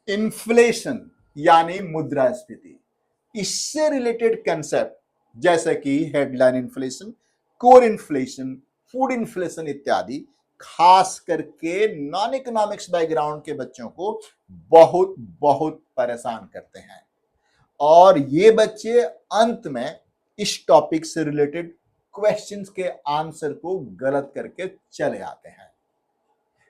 Inflation यानी मुद्रास्फीति, इससे रिलेटेड कंसेप्ट जैसे कि headline inflation, core inflation, food inflation इत्यादि खास करके नॉन इकोनॉमिक्स बैकग्राउंड के बच्चों को बहुत बहुत परेशान करते हैं और ये बच्चे अंत में इस टॉपिक से रिलेटेड क्वेश्चंस के आंसर को गलत करके चले आते हैं।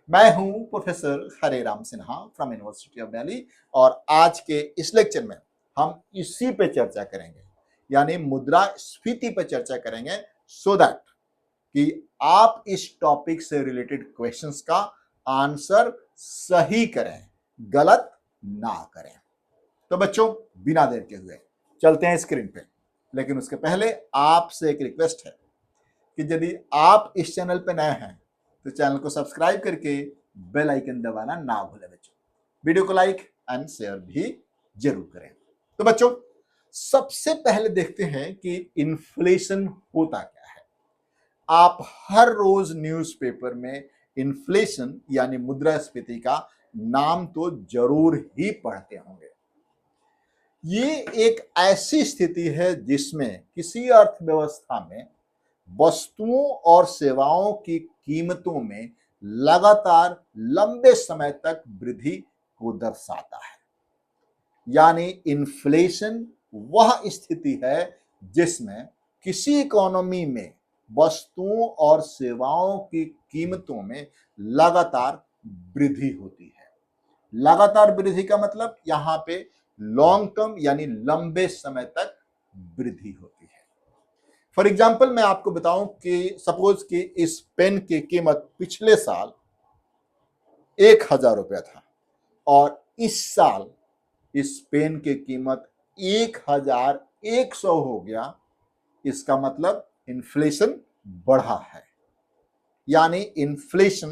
मैं हूं professor Hare Ram Sinha from university of Delhi और आज के इस लेक्चर में हम इसी पे चर्चा करेंगे, यानी मुद्रास्फीति पे चर्चा करेंगे सो दैट कि आप इस टॉपिक से रिलेटेड क्वेश्चंस का आंसर सही करें, गलत ना करें। तो बच्चों बिना देर के हुए चलते हैं स्क्रीन पे, लेकिन उसके पहले आपसे एक रिक्वेस्ट है कि यदि आप इस चैनल पे नए हैं तो चैनल को सब्सक्राइब करके बेल आइकन दबाना ना भूलें बच्चों। वीडियो को लाइक एंड शेयर भी जरूर करें। तो बच्चों सबसे पहले देखते हैं कि इन्फ्लेशन होता क्या है। आप हर रोज न्यूज़पेपर में इन्फ्लेशन यानी मुद्रास्फीति का नाम तो जरूर ही पढ़ते होंगे। ये एक ऐसी स्थिति है जिसमें किसी अर्थव्यवस्था में वस्तुओं और सेवाओं की कीमतों में लगातार लंबे समय तक वृद्धि को दर्शाता है। यानी इन्फ्लेशन वह स्थिति है जिसमें किसी इकोनॉमी में वस्तुओं और सेवाओं की कीमतों में लगातार वृद्धि होती है। लगातार वृद्धि का मतलब यहां पे लॉन्ग टर्म यानी लंबे समय तक वृद्धि होती है। फॉर एग्जाम्पल मैं आपको बताऊं कि सपोज कि इस पेन की कीमत पिछले साल 1,000 रुपया था और इस साल इस पेन की कीमत 1,100 हो गया। इसका मतलब इन्फ्लेशन बढ़ा है, यानी इन्फ्लेशन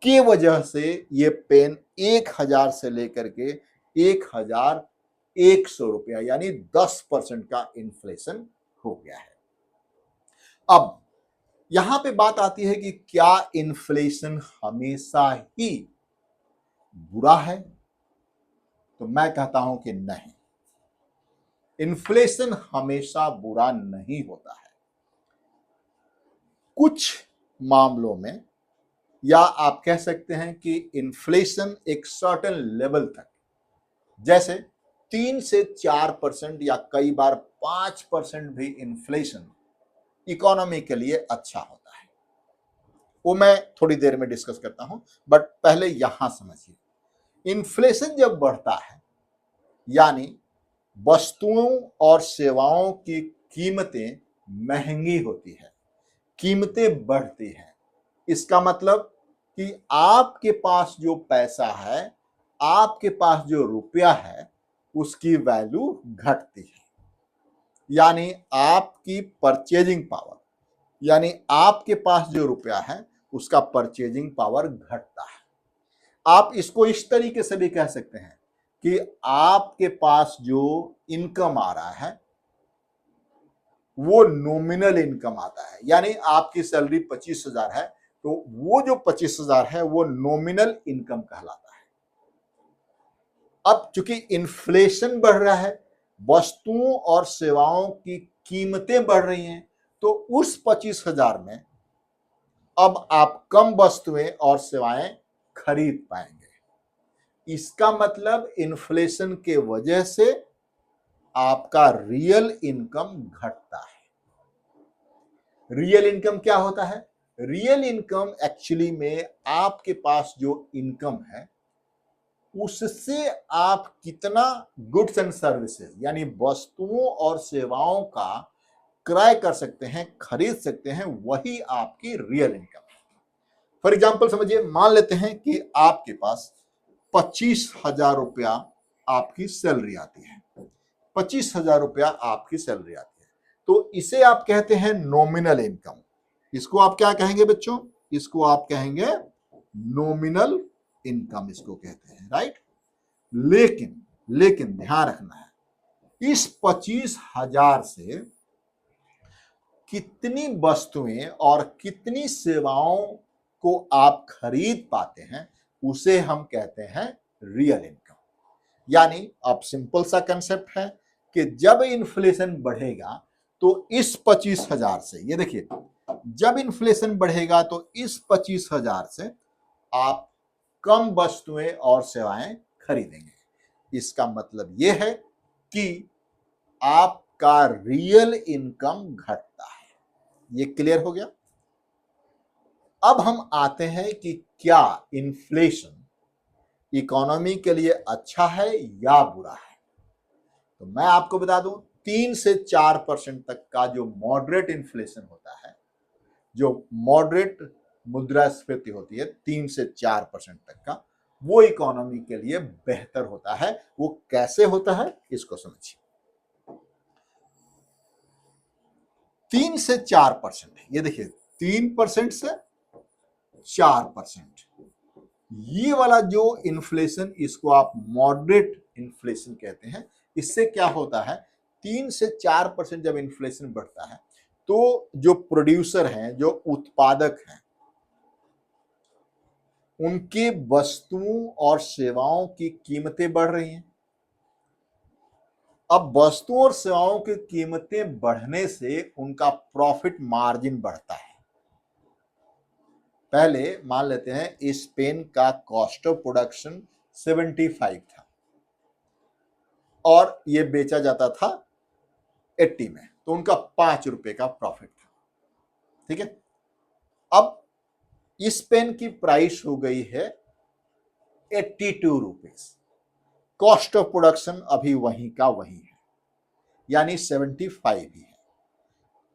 की वजह से ये पेन 1,000 से लेकर के 1,100 रुपया यानी 10% का इन्फ्लेशन हो गया है। अब यहां पे बात आती है कि क्या इन्फ्लेशन हमेशा ही बुरा है? तो मैं कहता हूं कि नहीं, इन्फ्लेशन हमेशा बुरा नहीं होता है। कुछ मामलों में या आप कह सकते हैं कि इन्फ्लेशन एक सर्टेन लेवल तक, जैसे 3 से 4% या कई बार 5% भी इन्फ्लेशन इकोनॉमी के लिए अच्छा होता है। वो मैं थोड़ी देर में डिस्कस करता हूं, बट पहले यहां समझिए, इन्फ्लेशन जब बढ़ता है यानी वस्तुओं और सेवाओं की कीमतें महंगी होती है, कीमतें बढ़ती हैं। इसका मतलब कि आपके पास जो पैसा है, आपके पास जो रुपया है, उसकी वैल्यू घटती है। यानी आपकी परचेजिंग पावर, यानी आपके पास जो रुपया है उसका परचेजिंग पावर घटता है। आप इसको इस तरीके से भी कह सकते हैं कि आपके पास जो इनकम आ रहा है वो नॉमिनल इनकम आता है, यानी आपकी सैलरी 25,000 है तो वो जो 25,000 है वो नॉमिनल इनकम कहलाता है। अब चूंकि इन्फ्लेशन बढ़ रहा है, वस्तुओं और सेवाओं की कीमतें बढ़ रही हैं, तो उस 25,000 में अब आप कम वस्तुएं और सेवाएं खरीद पाएंगे। इसका मतलब इन्फ्लेशन के वजह से आपका रियल इनकम घटता है। रियल इनकम क्या होता है? रियल इनकम एक्चुअली में आपके पास जो इनकम है उससे आप कितना गुड्स एंड सर्विसेज यानी वस्तुओं और सेवाओं का क्रय कर सकते हैं, खरीद सकते हैं, वही आपकी रियल इनकम है। फॉर एग्जाम्पल समझिए, मान लेते हैं कि आपके पास 25,000 रुपया आपकी सैलरी आती है, 25,000 रुपया आपकी सैलरी आती है, तो इसे आप कहते हैं नॉमिनल इनकम। इसको आप क्या कहेंगे बच्चों? इसको आप कहेंगे नॉमिनल इनकम, इसको कहते हैं, राइट। लेकिन ध्यान रखना है, इस 25,000 से कितनी वस्तुएं और कितनी सेवाओं को आप खरीद पाते हैं उसे हम कहते हैं रियल इनकम। यानी अब सिंपल सा कंसेप्ट है कि जब इन्फ्लेशन बढ़ेगा तो इस 25,000 से, ये देखिए, जब इन्फ्लेशन बढ़ेगा तो इस 25,000 से आप कम वस्तुएं और सेवाएं खरीदेंगे। इसका मतलब यह है कि आपका रियल इनकम घटता है। ये क्लियर हो गया। अब हम आते हैं कि क्या इन्फ्लेशन इकोनॉमी के लिए अच्छा है या बुरा है। तो मैं आपको बता दूं, 3 से 4% तक का जो मॉडरेट इन्फ्लेशन होता है, जो मॉडरेट मुद्रास्फीति होती है 3 से 4% तक का, वो इकोनॉमी के लिए बेहतर होता है। वो कैसे होता है इसको समझिए। 3 से 4%, ये देखिए 3% से 4%, ये वाला जो इन्फ्लेशन, इसको आप मॉडरेट इन्फ्लेशन कहते हैं। इससे क्या होता है, 3 से 4% जब इन्फ्लेशन बढ़ता है तो जो प्रोड्यूसर हैं, जो उत्पादक हैं, उनके वस्तुओं और सेवाओं की कीमतें बढ़ रही हैं। अब वस्तुओं और सेवाओं की कीमतें बढ़ने से उनका प्रॉफिट मार्जिन बढ़ता है। पहले मान लेते हैं इस पेन का कॉस्ट ऑफ प्रोडक्शन 75 था और ये बेचा जाता था 80 में, तो उनका 5 रुपए का प्रॉफिट था। ठीक है, अब इस पेन की प्राइस हो गई है 82 रुपीज। कॉस्ट ऑफ प्रोडक्शन अभी वहीं का वही है, यानी 75 ही है,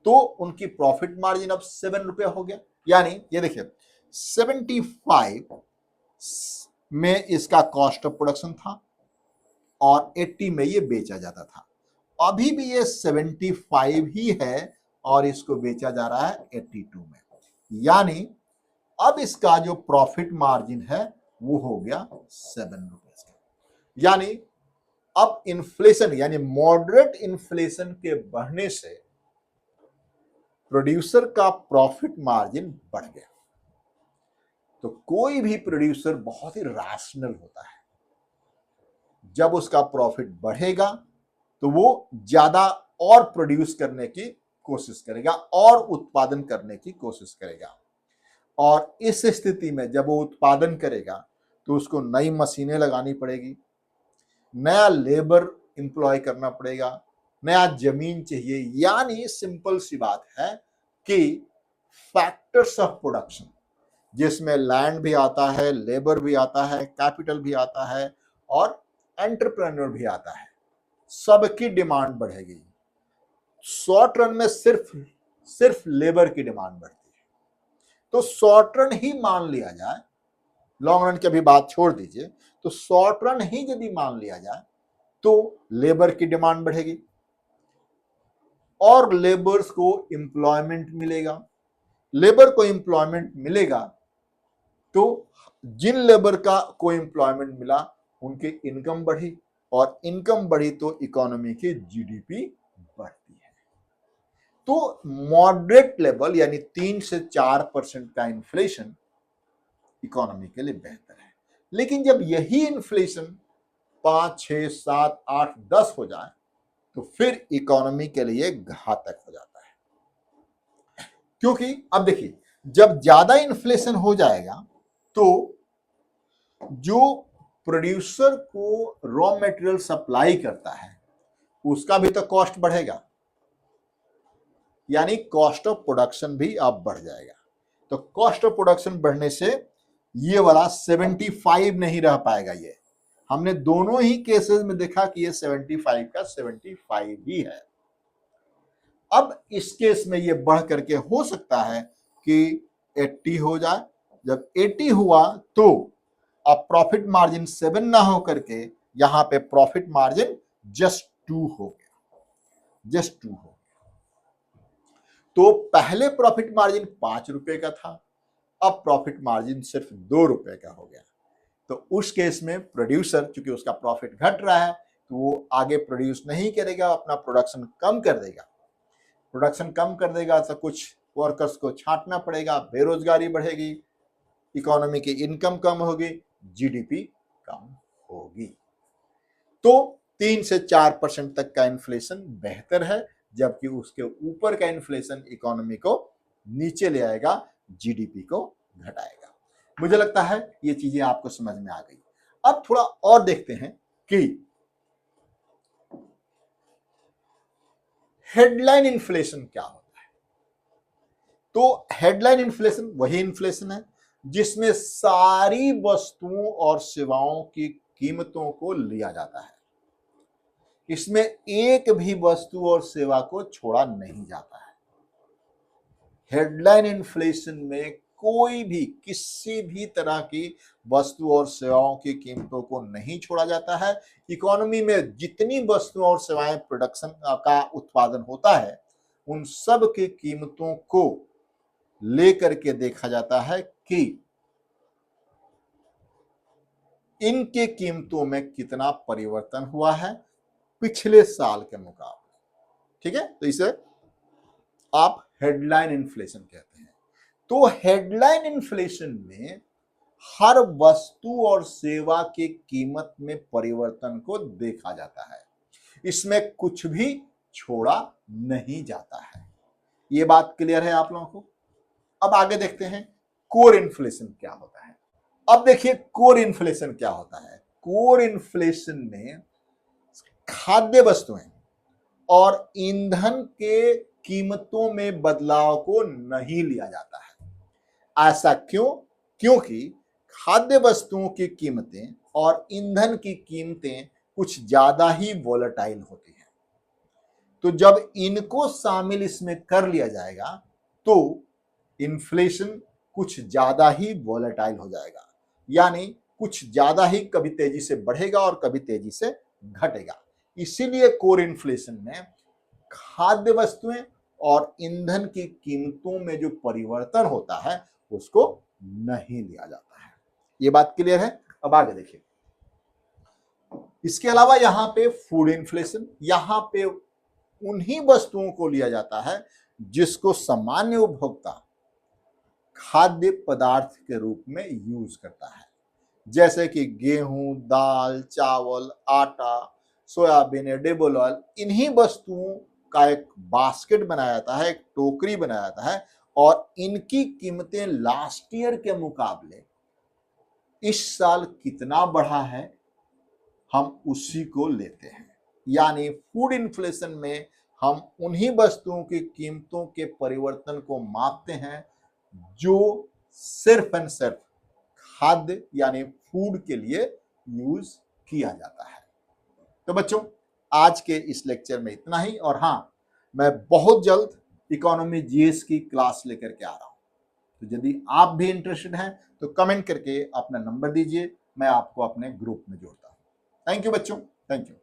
तो उनकी प्रॉफिट मार्जिन अब 7 रुपया हो गया। यानी ये देखिए 75 में इसका कॉस्ट ऑफ प्रोडक्शन था और 80 में ये बेचा जाता था। अभी भी ये 75 ही है और इसको बेचा जा रहा है 82 में। यानी अब इसका जो प्रॉफिट मार्जिन है वो हो गया 7 रुपीज का। यानी अब इन्फ्लेशन, यानी मॉडरेट इन्फ्लेशन के बढ़ने से प्रोड्यूसर का प्रॉफिट मार्जिन बढ़ गया। तो कोई भी प्रोड्यूसर बहुत ही रैशनल होता है। जब उसका प्रॉफिट बढ़ेगा तो वो ज्यादा और प्रोड्यूस करने की कोशिश करेगा और उत्पादन करने की कोशिश करेगा। और इस स्थिति में जब वो उत्पादन करेगा तो उसको नई मशीनें लगानी पड़ेगी, नया लेबर इंप्लॉय करना पड़ेगा, नया जमीन चाहिए। यानी सिंपल सी बात है कि फैक्टर्स ऑफ प्रोडक्शन, जिसमें लैंड भी आता है, लेबर भी आता है, कैपिटल भी आता है और एंटरप्रेन्योर भी आता है, सबकी डिमांड बढ़ेगी। शॉर्ट रन में सिर्फ लेबर की डिमांड बढ़ती है। तो शॉर्ट रन ही मान लिया जाए, लॉन्ग रन की अभी बात छोड़ दीजिए, तो शॉर्ट रन ही यदि मान लिया जाए तो लेबर की डिमांड बढ़ेगी और लेबर्स को एम्प्लॉयमेंट मिलेगा। लेबर को एम्प्लॉयमेंट मिलेगा तो जिन लेबर का को एम्प्लॉयमेंट मिला उनकी इनकम बढ़ी और इनकम बढ़ी तो इकोनॉमी की जीडीपी बढ़ती है। तो मॉडरेट लेवल यानी 3 से 4% का इन्फ्लेशन इकोनॉमी के लिए बेहतर है। लेकिन जब यही इन्फ्लेशन 5, 6, 7, 8, 10 हो जाए तो फिर इकोनॉमी के लिए घातक हो जाता है। क्योंकि अब देखिए, जब ज्यादा इन्फ्लेशन हो जाएगा तो जो प्रोड्यूसर को रॉ मटेरियल सप्लाई करता है उसका भी तो कॉस्ट बढ़ेगा, यानी कॉस्ट ऑफ प्रोडक्शन भी अब बढ़ जाएगा। तो कॉस्ट ऑफ प्रोडक्शन बढ़ने से ये वाला 75 नहीं रह पाएगा। ये हमने दोनों ही केसेस में देखा कि ये 75 का 75 ही है। अब इस केस में ये बढ़ करके हो सकता है कि 80 हो जाए। जब 80 हुआ तो अब प्रॉफिट मार्जिन 7 ना हो करके यहां पे प्रॉफिट मार्जिन जस्ट 2 हो गया, जस्ट 2 हो गया। तो पहले प्रॉफिट मार्जिन 5 रुपए का था, अब प्रॉफिट मार्जिन सिर्फ 2 रुपए का हो गया। तो उस केस में प्रोड्यूसर, चूंकि उसका प्रॉफिट घट रहा है तो वो आगे प्रोड्यूस नहीं करेगा, अपना प्रोडक्शन कम कर देगा। प्रोडक्शन कम कर देगा तो कुछ वर्कर्स को छांटना पड़ेगा, बेरोजगारी बढ़ेगी, इकोनॉमी की इनकम कम होगी, जीडीपी कम होगी। तो 3 से 4% तक का इन्फ्लेशन बेहतर है, जबकि उसके ऊपर का इन्फ्लेशन इकोनॉमी को नीचे ले आएगा, जीडीपी को घटाएगा। मुझे लगता है ये चीजें आपको समझ में आ गई। अब थोड़ा और देखते हैं कि हेडलाइन इन्फ्लेशन क्या होता है। तो हेडलाइन इन्फ्लेशन वही इन्फ्लेशन है जिसमें सारी वस्तुओं और सेवाओं की कीमतों को लिया जाता है। इसमें एक भी वस्तु और सेवा को छोड़ा नहीं जाता है। हेडलाइन इन्फ्लेशन में कोई भी किसी भी तरह की वस्तु और सेवाओं की कीमतों को नहीं छोड़ा जाता है। इकोनॉमी में जितनी वस्तुएं और सेवाएं प्रोडक्शन का उत्पादन होता है, उन सब की कीमतों को लेकर के देखा जाता है कि इनके कीमतों में कितना परिवर्तन हुआ है पिछले साल के मुकाबले। ठीक है, तो इसे आप हेडलाइन इन्फ्लेशन कहते हैं। तो हेडलाइन इन्फ्लेशन में हर वस्तु और सेवा की कीमत में परिवर्तन को देखा जाता है, इसमें कुछ भी छोड़ा नहीं जाता है। यह बात क्लियर है आप लोगों को? अब आगे देखते हैं कोर इन्फ्लेशन क्या होता है। अब देखिए कोर इन्फ्लेशन क्या होता है। कोर इन्फ्लेशन में खाद्य वस्तुएं और ईंधन के कीमतों में बदलाव को नहीं लिया जाता है। ऐसा क्यों? क्योंकि खाद्य वस्तुओं की कीमतें और ईंधन की कीमतें कुछ ज्यादा ही वोलेटाइल होती हैं। तो जब इनको शामिल इसमें कर लिया जाएगा तो इन्फ्लेशन कुछ ज्यादा ही वोलेटाइल हो जाएगा, यानी कुछ ज्यादा ही कभी तेजी से बढ़ेगा और कभी तेजी से घटेगा। इसीलिए कोर इन्फ्लेशन में खाद्य वस्तुएं और ईंधन की कीमतों में जो परिवर्तन होता है उसको नहीं लिया जाता है। ये बात क्लियर है? अब आगे देखिए। इसके अलावा यहां पे फूड इन्फ्लेशन, यहां पे उन्हीं वस्तुओं को लिया जाता है जिसको सामान्य उपभोक्ता खाद्य पदार्थ के रूप में यूज करता है, जैसे कि गेहूं, दाल, चावल, आटा, सोयाबीन, एडिबल ऑयल। इन्हीं वस्तुओं का एक बास्केट बनाया जाता है, एक टोकरी बनाया जाता है, और इनकी कीमतें लास्ट ईयर के मुकाबले इस साल कितना बढ़ा है हम उसी को लेते हैं। यानी फूड इन्फ्लेशन में हम उन्हीं वस्तुओं की कीमतों के परिवर्तन को मापते हैं जो सिर्फ एंड सिर्फ खाद्य यानी फूड के लिए यूज किया जाता है। तो बच्चों आज के इस लेक्चर में इतना ही, और हाँ, मैं बहुत जल्द इकोनॉमी जीएस की क्लास लेकर के आ रहा हूं। तो यदि आप भी इंटरेस्टेड हैं तो कमेंट करके अपना नंबर दीजिए, मैं आपको अपने ग्रुप में जोड़ता हूं। थैंक यू बच्चों, थैंक यू।